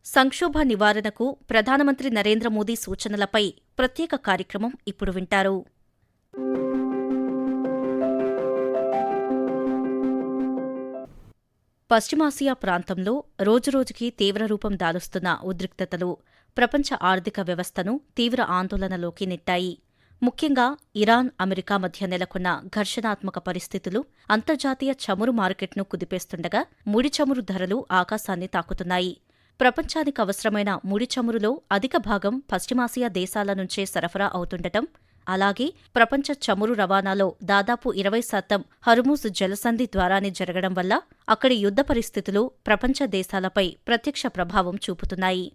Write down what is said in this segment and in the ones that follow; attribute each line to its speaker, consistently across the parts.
Speaker 1: సంక్షోభ నివారణకు ప్రధానమంత్రి నరేంద్ర మోదీ సూచనలపై ప్రత్యేక కార్యక్రమం ఇప్పుడు వింటారు. పశ్చిమాసియా ప్రాంతంలో రోజురోజుకీ తీవ్రరూపం దాలుస్తున్న ఉద్రిక్తతలు ప్రపంచ ఆర్థిక వ్యవస్థను తీవ్ర ఆందోళనలోకి నెట్టాయి. ముఖ్యంగా ఇరాన్, అమెరికా మధ్య నెలకొన్న ఘర్షణాత్మక పరిస్థితులు అంతర్జాతీయ చమురు మార్కెట్ను కుదిపేస్తుండగా ముడి చమురు ధరలు ఆకాశాన్ని తాకుతున్నాయి. ప్రపంచానికి అవసరమైన ముడి చమురులో అధిక భాగం పశ్చిమాసియా దేశాల నుంచే సరఫరా అవుతుండటం, అలాగే ప్రపంచ చమురు రవాణాలో దాదాపు 20% హర్ముజ్ జలసంధి ద్వారానే జరగడం వల్ల అక్కడి యుద్ధ పరిస్థితులు ప్రపంచ దేశాలపై ప్రత్యక్ష ప్రభావం చూపుతున్నాయి.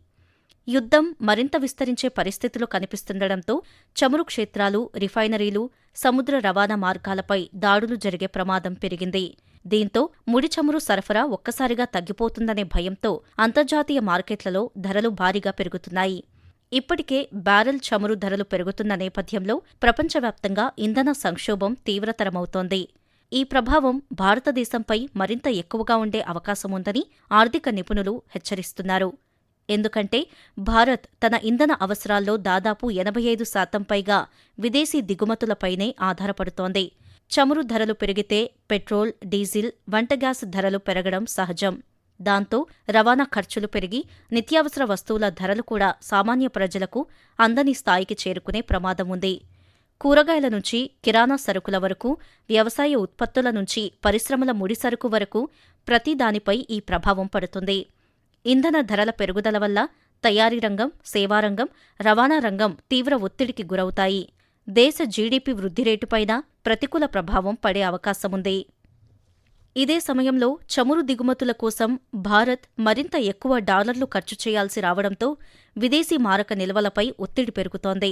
Speaker 1: యుద్ధం మరింత విస్తరించే పరిస్థితులు కనిపిస్తుండటంతో చమురు క్షేత్రాలు, రిఫైనరీలు, సముద్ర రవాణా మార్గాలపై దాడులు జరిగే ప్రమాదం పెరిగింది. దీంతో ముడి చమురు సరఫరా ఒక్కసారిగా తగ్గిపోతుందనే భయంతో అంతర్జాతీయ మార్కెట్లలో ధరలు భారీగా పెరుగుతున్నాయి. ఇప్పటికే బ్యారెల్ చమురు ధరలు పెరుగుతున్న నేపథ్యంలో ప్రపంచవ్యాప్తంగా ఇంధన సంక్షోభం తీవ్రతరమవుతోంది. ఈ ప్రభావం భారతదేశంపై మరింత ఎక్కువగా ఉండే అవకాశముందని ఆర్థిక నిపుణులు హెచ్చరిస్తున్నారు. ఎందుకంటే భారత్ తన ఇంధన అవసరాల్లో దాదాపు 85% పైగా విదేశీ దిగుమతులపైనే ఆధారపడుతోంది. చమురు ధరలు పెరిగితే పెట్రోల్, డీజిల్, వంట గ్యాస్ ధరలు పెరగడం సహజం. దాంతో రవాణా ఖర్చులు పెరిగి నిత్యావసర వస్తువుల ధరలు కూడా సామాన్య ప్రజలకు అందని స్థాయికి చేరుకునే ప్రమాదం ఉంది. కూరగాయల నుంచి కిరాణా సరుకుల వరకు, వ్యవసాయ ఉత్పత్తుల నుంచి పరిశ్రమల ముడిసరుకు వరకు ప్రతిదానిపై ఈ ప్రభావం పడుతుంది. ఇంధన ధరల పెరుగుదల వల్ల తయారీ రంగం, సేవారంగం, రవాణా రంగం తీవ్ర ఒత్తిడికి గురవుతాయి. దేశ జీడీపీ వృద్ధి రేటుపైన ప్రతికూల ప్రభావం పడే అవకాశముంది. ఇదే సమయంలో చమురు దిగుమతుల కోసం భారత్ మరింత ఎక్కువ డాలర్లు ఖర్చు చేయాల్సి రావడంతో విదేశీ మారక నిల్వలపై ఒత్తిడి పెరుగుతోంది.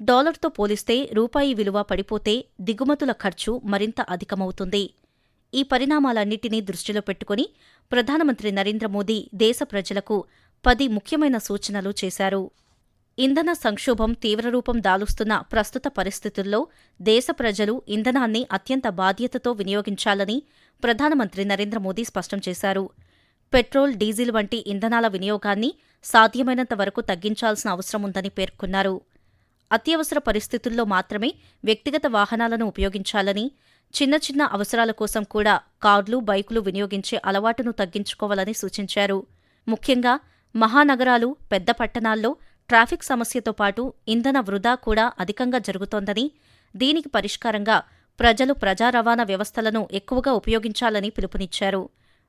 Speaker 1: డాలర్తో పోలిస్తే రూపాయి విలువ పడిపోతే దిగుమతుల ఖర్చు మరింత అధికమవుతుంది. ఈ పరిణామాలన్నింటినీ దృష్టిలో పెట్టుకుని ప్రధానమంత్రి నరేంద్ర మోదీ దేశ ప్రజలకు 10 ముఖ్యమైన సూచనలు చేశారు. ఇంధన సంక్షోభం తీవ్రరూపం దాలుస్తున్న ప్రస్తుత పరిస్థితుల్లో దేశ ప్రజలు ఇంధనాన్ని అత్యంత బాధ్యతతో వినియోగించాలని ప్రధానమంత్రి నరేంద్ర మోదీ స్పష్టం చేశారు. పెట్రోల్, డీజిల్ వంటి ఇంధనాల వినియోగాన్ని సాధ్యమైనంత వరకు తగ్గించాల్సిన అవసరముందని పేర్కొన్నారు. అత్యవసర పరిస్థితుల్లో మాత్రమే వ్యక్తిగత వాహనాలను ఉపయోగించాలని, చిన్న చిన్న అవసరాల కోసం కూడా కార్లు, బైకులు వినియోగించే అలవాటును తగ్గించుకోవాలని సూచించారు. ముఖ్యంగా మహానగరాలు, పెద్ద పట్టణాల్లో ట్రాఫిక్ సమస్యతో పాటు ఇంధన వృధా కూడా అధికంగా జరుగుతోందని, దీనికి పరిష్కారంగా ప్రజలు ప్రజా రవాణా వ్యవస్థలను ఎక్కువగా ఉపయోగించాలని పిలుపునిచ్చారు.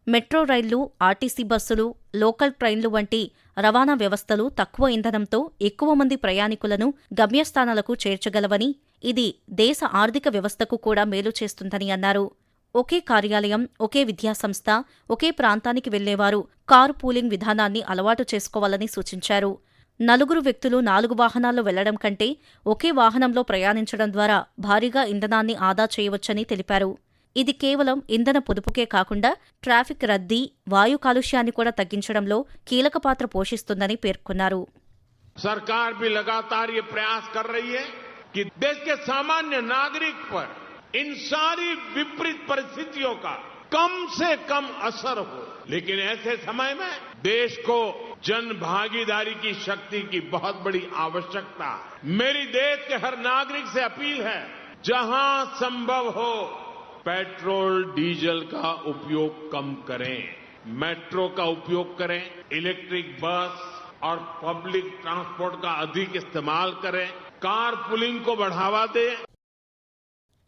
Speaker 1: మెట్రో రైళ్లు, ఆర్టీసీ బస్సులు, లోకల్ ట్రైన్లు వంటి రవాణా వ్యవస్థలు తక్కువ ఇంధనంతో ఎక్కువ మంది ప్రయాణికులను గమ్యస్థానాలకు చేర్చగలవని, ఇది దేశ ఆర్థిక వ్యవస్థకు కూడా మేలు చేస్తుందని అన్నారు. ఒకే కార్యాలయం, ఒకే విద్యాసంస్థ, ఒకే ప్రాంతానికి వెళ్లేవారు కారు పూలింగ్ విధానాన్ని అలవాటు చేసుకోవాలని సూచించారు. 4 వ్యక్తులు 4 వాహనాల్లో వెళ్లడం కంటే ఒకే వాహనంలో ప్రయాణించడం ద్వారా భారీగా ఇంధనాన్ని ఆదా చేయవచ్చని తెలిపారు. ఇది కేవలం ఇంధన పొదుపుకే కాకుండా ట్రాఫిక్ రద్దీ, వాయు కాలుష్యాన్ని కూడా తగ్గించడంలో కీలక పాత్ర పోషిస్తుందని పేర్కొన్నారు.
Speaker 2: सरकार भी लगातार ये प्रयास कर रही है कि देश के सामान्य नागरिक पर इन सारी विपरीत परिस्थितियों का कम से कम असर हो, लेकिन ऐसे समय में देश को जन भागीदारी की शक्ति की बहुत बड़ी आवश्यकता है. मेरी देश के हर नागरिक से अपील है, जहां संभव हो पेट्रोल, डीजल का उपयोग कम करें, मेट्रो का उपयोग करें, इलेक्ट्रिक बस और पब्लिक ट्रांसपोर्ट का अधिक इस्तेमाल करें, कार पुलिंग को बढ़ावा दें.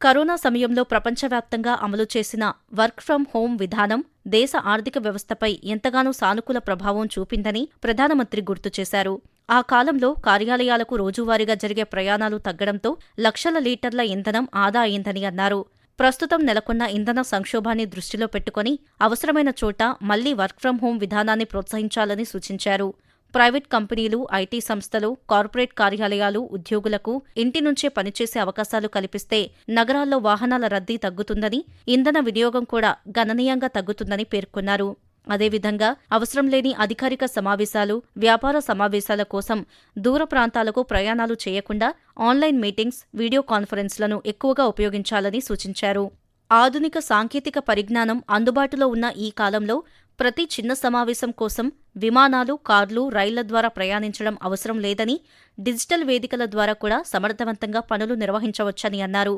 Speaker 1: కరోనా సమయంలో ప్రపంచవ్యాప్తంగా అమలు చేసిన వర్క్ ఫ్రం హోం విధానం దేశ ఆర్థిక వ్యవస్థపై ఎంతగానో సానుకూల ప్రభావం చూపిందని ప్రధానమంత్రి గుర్తు చేశారు. ఆ కాలంలో కార్యాలయాలకు రోజువారీగా జరిగే ప్రయాణాలు తగ్గడంతో లక్షల లీటర్ల ఇంధనం ఆదా అయిందని అన్నారు. ప్రస్తుతం నెలకొన్న ఇంధన సంక్షోభాన్ని దృష్టిలో పెట్టుకుని అవసరమైన చోట మళ్లీ వర్క్ ఫ్రం హోం విధానాన్ని ప్రోత్సహించాలని సూచించారు. ప్రైవేట్ కంపెనీలు, ఐటీ సంస్థలు, కార్పొరేట్ కార్యాలయాలు ఉద్యోగులకు ఇంటి నుంచే పనిచేసే అవకాశాలు కల్పిస్తే నగరాల్లో వాహనాల రద్దీ తగ్గుతుందని, ఇంధన వినియోగం కూడా గణనీయంగా తగ్గుతుందని పేర్కొన్నారు. అదేవిధంగా అవసరం లేని అధికారిక సమావేశాలు, వ్యాపార సమావేశాల కోసం దూర ప్రాంతాలకు ప్రయాణాలు చేయకుండా ఆన్లైన్ మీటింగ్స్, వీడియో కాన్ఫరెన్స్లను ఎక్కువగా ఉపయోగించాలని సూచించారు. ఆధునిక సాంకేతిక పరిజ్ఞానం అందుబాటులో ఉన్న ఈ కాలంలో ప్రతి చిన్న సమావేశం కోసం విమానాలు, కార్లు, రైళ్ల ద్వారా ప్రయాణించడం అవసరం లేదని, డిజిటల్ వేదికల ద్వారా కూడా సమర్థవంతంగా పనులు నిర్వహించవచ్చని అన్నారు.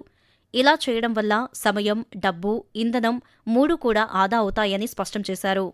Speaker 1: ఇలా చేయడం వల్ల సమయం, డబ్బు, ఇంధనం 3 కూడా ఆదా అవుతాయని స్పష్టం చేశారు.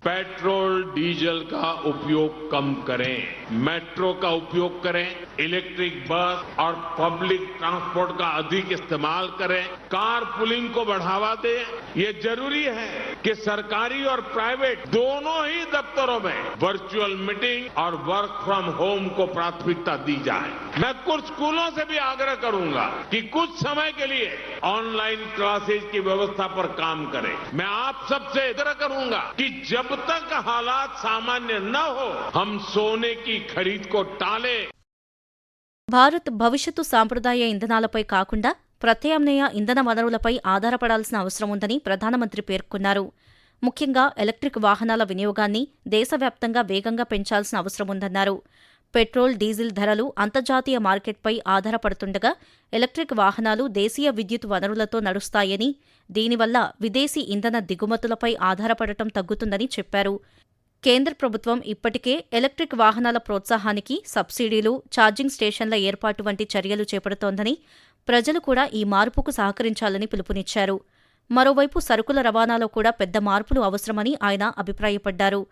Speaker 2: पेट्रोल डीजल का उपयोग कम करें, मेट्रो का उपयोग करें, इलेक्ट्रिक बस और पब्लिक ट्रांसपोर्ट का अधिक इस्तेमाल करें, कार पुलिंग को बढ़ावा दें। ये जरूरी है कि सरकारी और प्राइवेट दोनों ही दफ्तरों में वर्चुअल मीटिंग और वर्क फ्रॉम होम को प्राथमिकता दी जाए। मैं कुछ स्कूलों से भी आग्रह करूंगा कि कुछ समय के लिए ऑनलाइन क्लासेज की व्यवस्था पर काम करें। मैं आप सबसे आग्रह करूंगा कि जब तक हालात सामान्य न हो, हम सोने की खरीद को टालें।
Speaker 1: భారత్ భవిష్యత్తు సాంప్రదాయ ఇంధనాలపై కాకుండా ప్రత్యామ్నాయ ఇంధన వనరులపై ఆధారపడాల్సిన అవసరం ఉందని ప్రధానమంత్రి పేర్కొన్నారు. ముఖ్యంగా ఎలక్ట్రిక్ వాహనాల వినియోగాన్ని దేశవ్యాప్తంగా వేగంగా పెంచాల్సిన అవసరం ఉందన్నారు. పెట్రోల్, డీజిల్ ధరలు అంతర్జాతీయ మార్కెట్పై ఆధారపడుతుండగా ఎలక్ట్రిక్ వాహనాలు దేశీయ విద్యుత్ వనరులతో నడుస్తాయని, దీనివల్ల విదేశీ ఇంధన దిగుమతులపై ఆధారపడటం తగ్గుతుందని చెప్పారు. కేంద్ర ప్రభుత్వం ఇప్పటికే ఎలక్ట్రిక్ వాహనాల ప్రోత్సాహానికి సబ్సిడీలు, ఛార్జింగ్ స్టేషన్ల ఏర్పాటు వంటి చర్యలు చేపడుతోందని, ప్రజలు కూడా ఈ మార్పుకు సహకరించాలని పిలుపునిచ్చారు. మరోవైపు సరుకుల రవాణాలో కూడా పెద్ద మార్పులు అవసరమని ఆయన అభిప్రాయపడ్డారు.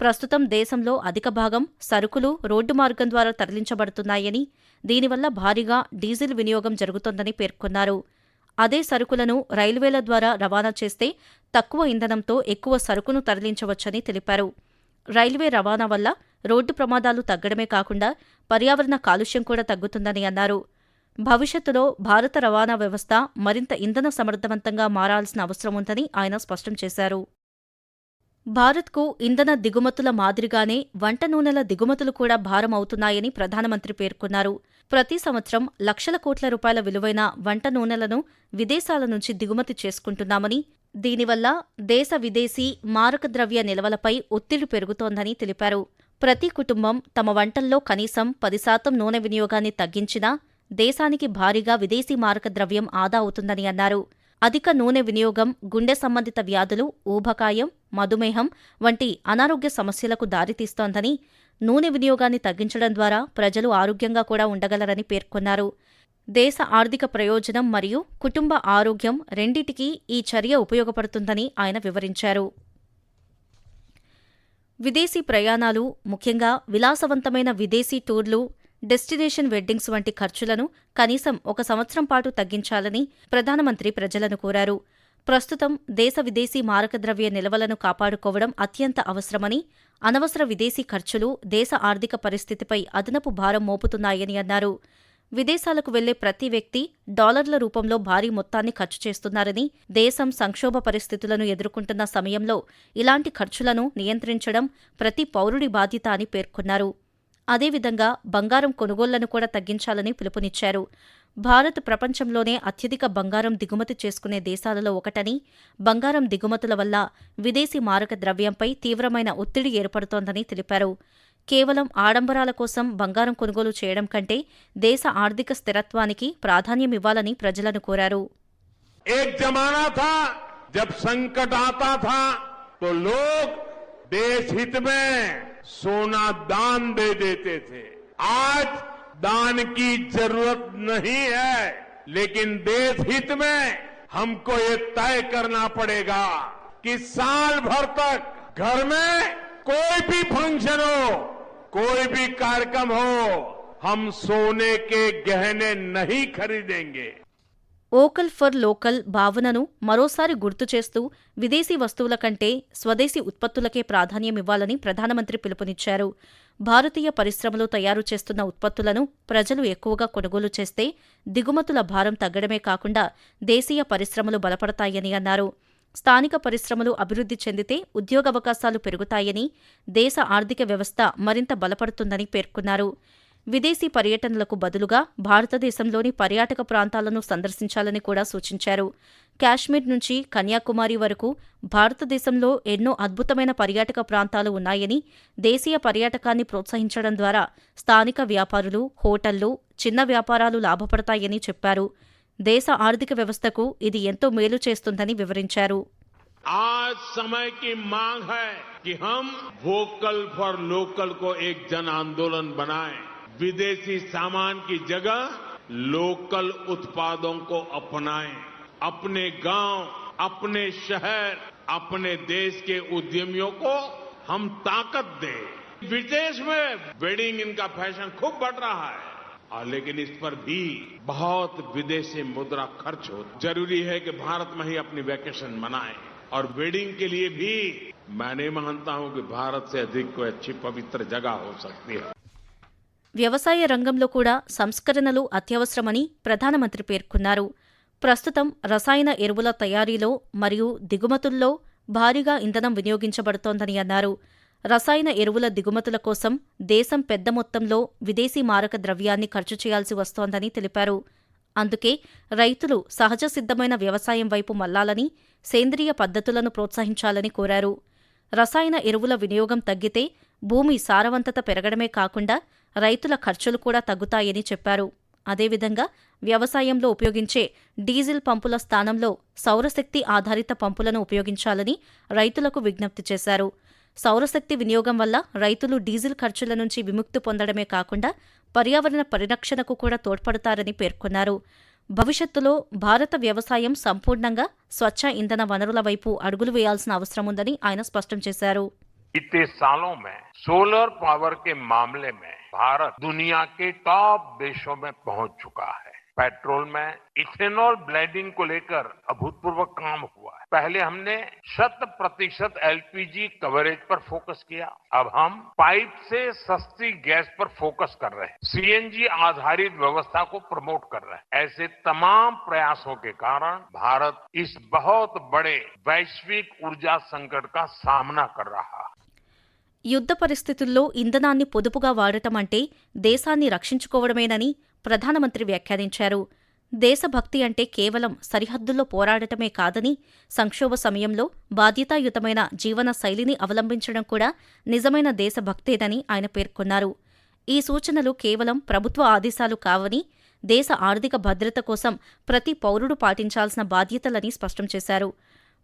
Speaker 1: ప్రస్తుతం దేశంలో అధిక భాగం సరుకులు రోడ్డు మార్గం ద్వారా తరలించబడుతున్నాయని, దీనివల్ల భారీగా డీజిల్ వినియోగం జరుగుతోందని పేర్కొన్నారు. అదే సరుకులను రైల్వేల ద్వారా రవాణా చేస్తే తక్కువ ఇంధనంతో ఎక్కువ సరుకును తరలించవచ్చని తెలిపారు. రైల్వే రవాణా వల్ల రోడ్డు ప్రమాదాలు తగ్గడమే కాకుండా పర్యావరణ కాలుష్యం కూడా తగ్గుతుందని అన్నారు. భవిష్యత్తులో భారత రవాణా వ్యవస్థ మరింత ఇంధన సమర్థవంతంగా మారాల్సిన అవసరం ఉందని ఆయన స్పష్టం చేశారు. భారత్కు ఇంధన దిగుమతుల మాదిరిగానే వంట నూనెల దిగుమతులు కూడా భారం అవుతున్నాయని ప్రధానమంత్రి పేర్కొన్నారు. ప్రతి సంవత్సరం లక్షల కోట్ల రూపాయల విలువైన వంట నూనెలను విదేశాల నుంచి దిగుమతి చేసుకుంటున్నామని, దీనివల్ల దేశ విదేశీ మారక ద్రవ్య నిల్వలపై ఒత్తిడి పెరుగుతోందని తెలిపారు. ప్రతి కుటుంబం తమ వంటల్లో కనీసం 10% నూనె వినియోగాన్ని తగ్గించినా దేశానికి భారీగా విదేశీ మారక ద్రవ్యం ఆదా అవుతుందని అన్నారు. అధిక నూనె వినియోగం గుండె సంబంధిత వ్యాధులు, ఊబకాయం, మధుమేహం వంటి అనారోగ్య సమస్యలకు దారితీస్తోందని, నూనె వినియోగాన్ని తగ్గించడం ద్వారా ప్రజలు ఆరోగ్యంగా కూడా ఉండగలరని పేర్కొన్నారు. దేశ ఆర్థిక ప్రయోజనం మరియు కుటుంబ ఆరోగ్యం రెండింటికీ ఈ చర్య ఉపయోగపడుతుందని ఆయన వివరించారు. విదేశీ ప్రయాణాలు, ముఖ్యంగా విలాసవంతమైన విదేశీ టూర్లు, డెస్టినేషన్ వెడ్డింగ్స్ వంటి ఖర్చులను కనీసం 1 సంవత్సరం పాటు తగ్గించాలని ప్రధానమంత్రి ప్రజలను కోరారు. ప్రస్తుతం దేశ విదేశీ మారక ద్రవ్య నిల్వలను కాపాడుకోవడం అత్యంత అవసరమని, అనవసర విదేశీ ఖర్చులు దేశ ఆర్థిక పరిస్థితిపై అదనపు భారం మోపుతున్నాయని అన్నారు. విదేశాలకు వెళ్లే ప్రతి వ్యక్తి డాలర్ల రూపంలో భారీ మొత్తాన్ని ఖర్చు చేస్తున్నారని, దేశం సంక్షోభ పరిస్థితులను ఎదుర్కొంటున్న సమయంలో ఇలాంటి ఖర్చులను నియంత్రించడం ప్రతి పౌరుడి బాధ్యత అని పేర్కొన్నారు. అదేవిధంగా బంగారం కొనుగోళ్లను కూడా తగ్గించాలని పిలుపునిచ్చారు. భారత్ ప్రపంచంలోనే అత్యధిక బంగారం దిగుమతి చేసుకునే దేశాలలో ఒకటని, బంగారం దిగుమతుల వల్ల విదేశీ మారక ద్రవ్యంపై తీవ్రమైన ఒత్తిడి ఏర్పడుతోందని తెలిపారు. కేవలం ఆడంబరాల కోసం బంగారం కొనుగోలు చేయడం కంటే దేశ ఆర్థిక స్థిరత్వానికి ప్రాధాన్యమివ్వాలని ప్రజలను కోరారు.
Speaker 2: एक जमाना था जब संकट आता था तो लोग देश हित में सोना दान दे देते थे। आज दान की जरूरत नहीं है, लेकिन देश हित में हमको ये तय करना पड़ेगा कि साल भर तक घर में कोई भी फंक्शन हो, कोई भी कार्यक्रम हो, हम सोने के गहने नहीं खरीदेंगे।
Speaker 1: ఓకల్ ఫర్ లోకల్ భావనను మరోసారి గుర్తు చేస్తూ విదేశీ వస్తువుల కంటే స్వదేశీ ఉత్పత్తులకే ప్రాధాన్యమివ్వాలని ప్రధానమంత్రి పిలుపునిచ్చారు. భారతీయ పరిశ్రమలు తయారు చేస్తున్న ఉత్పత్తులను ప్రజలు ఎక్కువగా కొనుగోలు చేస్తే దిగుమతుల భారం తగ్గడమే కాకుండా దేశీయ పరిశ్రమలు బలపడతాయని అన్నారు. స్థానిక పరిశ్రమలు అభివృద్ధి చెందితే ఉద్యోగావకాశాలు పెరుగుతాయని, దేశ ఆర్థిక వ్యవస్థ మరింత బలపడుతుందని పేర్కొన్నారు. విదేశీ పర్యటనలకు బదులుగా భారతదేశంలోని పర్యాటక ప్రాంతాలను సందర్శించాలని కూడా సూచించారు. కాశ్మీర్ నుంచి కన్యాకుమారి వరకు భారతదేశంలో ఎన్నో అద్భుతమైన పర్యాటక ప్రాంతాలు ఉన్నాయని, దేశీయ పర్యాటకాన్ని ప్రోత్సహించడం ద్వారా స్థానిక వ్యాపారులు, హోటళ్లు, చిన్న వ్యాపారాలు లాభపడతాయని చెప్పారు. దేశ ఆర్థిక వ్యవస్థకు ఇది ఎంతో మేలు చేస్తుందని వివరించారు.
Speaker 2: आज समय की मांग है कि हम वोकल फॉर लोकल को एक जन आंदोलन बनाएं। विदेशी सामान की जगह लोकल उत्पादों को अपनाएं। अपने गांव, अपने शहर, अपने देश के उद्यमियों को हम ताकत दें। विदेश में वेडिंग इनका फैशन खूब बढ़ रहा है और लेकिन इस पर भी बहुत विदेशी मुद्रा खर्च हो। जरूरी है कि भारत में ही अपनी वैकेशन मनाएं और वेडिंग के लिए भी मैं नहीं मानता हूं कि भारत से अधिक कोई अच्छी पवित्र जगह हो सकती है।
Speaker 1: వ్యవసాయ రంగంలో కూడా సంస్కరణలు అత్యవసరమని ప్రధానమంత్రి పేర్కొన్నారు. ప్రస్తుతం రసాయన ఎరువుల తయారీలో మరియు దిగుమతుల్లో భారీగా ఇంధనం వినియోగించబడుతోందని అన్నారు. రసాయన ఎరువుల దిగుమతుల కోసం దేశం పెద్ద మొత్తంలో విదేశీ మారక ద్రవ్యాన్ని ఖర్చు చేయాల్సి వస్తోందని తెలిపారు. అందుకే రైతులు సహజ సిద్ధమైన వ్యవసాయం వైపు మళ్లాలని, సేంద్రియ పద్ధతులను ప్రోత్సహించాలని కోరారు. రసాయన ఎరువుల వినియోగం తగ్గితే భూమి సారవంతత పెరగడమే కాకుండా రైతుల ఖర్చులు కూడా తగ్గుతాయని చెప్పారు. అదేవిధంగా వ్యవసాయంలో ఉపయోగించే డీజిల్ పంపుల స్థానంలో సౌరశక్తి ఆధారిత పంపులను ఉపయోగించాలని రైతులకు విజ్ఞప్తి చేశారు. సౌరశక్తి వినియోగం వల్ల రైతులు డీజిల్ ఖర్చుల నుంచి విముక్తి పొందడమే కాకుండా పర్యావరణ పరిరక్షణకు కూడా తోడ్పడతారని పేర్కొన్నారు. భవిష్యత్తులో భారత వ్యవసాయం సంపూర్ణంగా స్వచ్ఛ ఇంధన వనరుల వైపు అడుగులు వేయాల్సిన అవసరముందని ఆయన స్పష్టం చేశారు.
Speaker 3: बीते सालों में सोलर पावर के मामले में भारत दुनिया के टॉप देशों में पहुंच चुका है। पेट्रोल में इथेनॉल ब्लेंडिंग को लेकर अभूतपूर्व काम हुआ है। पहले हमने 100% एलपीजी कवरेज पर फोकस किया, अब हम पाइप से सस्ती गैस पर फोकस कर रहे हैं। सीएनजी आधारित व्यवस्था को प्रमोट कर रहे हैं। ऐसे तमाम प्रयासों के कारण भारत इस बहुत बड़े वैश्विक ऊर्जा संकट का सामना कर रहा है।
Speaker 1: యుద్ధ పరిస్థితుల్లో ఇంధనాన్ని పొదుపుగా వాడటం అంటే దేశాన్ని రక్షించుకోవడమేనని ప్రధానమంత్రి వ్యాఖ్యానించారు. దేశభక్తి అంటే కేవలం సరిహద్దుల్లో పోరాడటమే కాదని, సంక్షోభ సమయంలో బాధ్యతాయుతమైన జీవన శైలిని అవలంబించడం కూడా నిజమైన దేశభక్తేనని ఆయన పేర్కొన్నారు. ఈ సూచనలు కేవలం ప్రభుత్వ ఆదేశాలు కావని, దేశ ఆర్థిక భద్రత కోసం ప్రతి పౌరుడు పాటించాల్సిన బాధ్యతలని స్పష్టం చేశారు.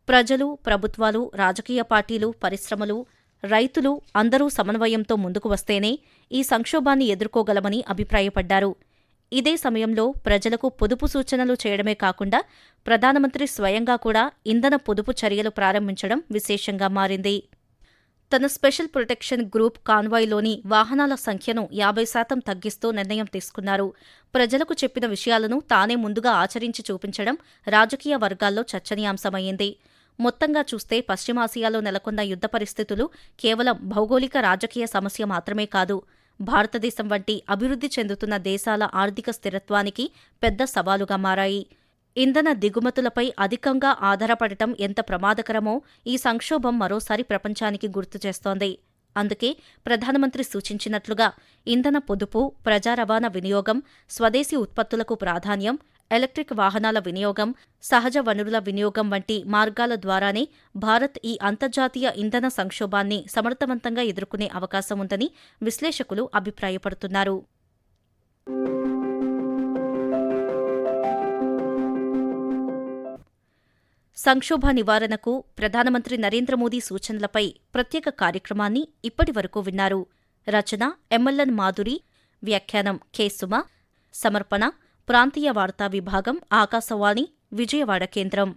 Speaker 1: ప్రజలు, ప్రభుత్వాలు, రాజకీయ పార్టీలు, పరిశ్రమలు, రైతులు అందరూ సమన్వయంతో ముందుకు వస్తేనే ఈ సంక్షోభాన్ని ఎదుర్కోగలమని అభిప్రాయపడ్డారు. ఇదే సమయంలో ప్రజలకు పొదుపు సూచనలు చేయడమే కాకుండా ప్రధానమంత్రి స్వయంగా కూడా ఇంధన పొదుపు చర్యలు ప్రారంభించడం విశేషంగా మారింది. తన స్పెషల్ ప్రొటెక్షన్ గ్రూప్ కాన్వాయ్లోని వాహనాల సంఖ్యను 50% తగ్గిస్తూ నిర్ణయం తీసుకున్నారు. ప్రజలకు చెప్పిన విషయాలను తానే ముందుగా ఆచరించి చూపించడం రాజకీయ వర్గాల్లో చర్చనీయాంశమైంది. మొత్తంగా చూస్తే పశ్చిమాసియాలో నెలకొన్న యుద్ధ పరిస్థితులు కేవలం భౌగోళిక రాజకీయ సమస్య మాత్రమే కాదు, భారతదేశం వంటి అభివృద్ధి చెందుతున్న దేశాల ఆర్థిక స్థిరత్వానికి పెద్ద సవాలుగా మారాయి. ఇంధన దిగుమతులపై అధికంగా ఆధారపడటం ఎంత ప్రమాదకరమో ఈ సంక్షోభం మరోసారి ప్రపంచానికి గుర్తు చేస్తోంది. అందుకే ప్రధానమంత్రి సూచించినట్లుగా ఇంధన పొదుపు, ప్రజా రవాణా వినియోగం, స్వదేశీ ఉత్పత్తులకు ప్రాధాన్యం, ఎలక్ట్రిక్ వాహనాల వినియోగం, సహజ వనరుల వినియోగం వంటి మార్గాల ద్వారానే భారత్ ఈ అంతర్జాతీయ ఇంధన సంక్షోభాన్ని సమర్థవంతంగా ఎదుర్కొనే అవకాశం ఉందని విశ్లేషకులు అభిప్రాయపడుతున్నారు. సంక్షోభ నివారణకు ప్రధానమంత్రి నరేంద్ర మోదీ సూచనలపై ప్రత్యేక కార్యక్రమాన్ని ఇప్పటివరకు విన్నారు. రచన ఎంఎల్ఎన్ మాధురి, వ్యాఖ్యానం కె సుమ, సమర్పణ ప్రాంతీయ వార్తా విభాగం, ఆకాశవాణి, విజయవాడ కేంద్రం.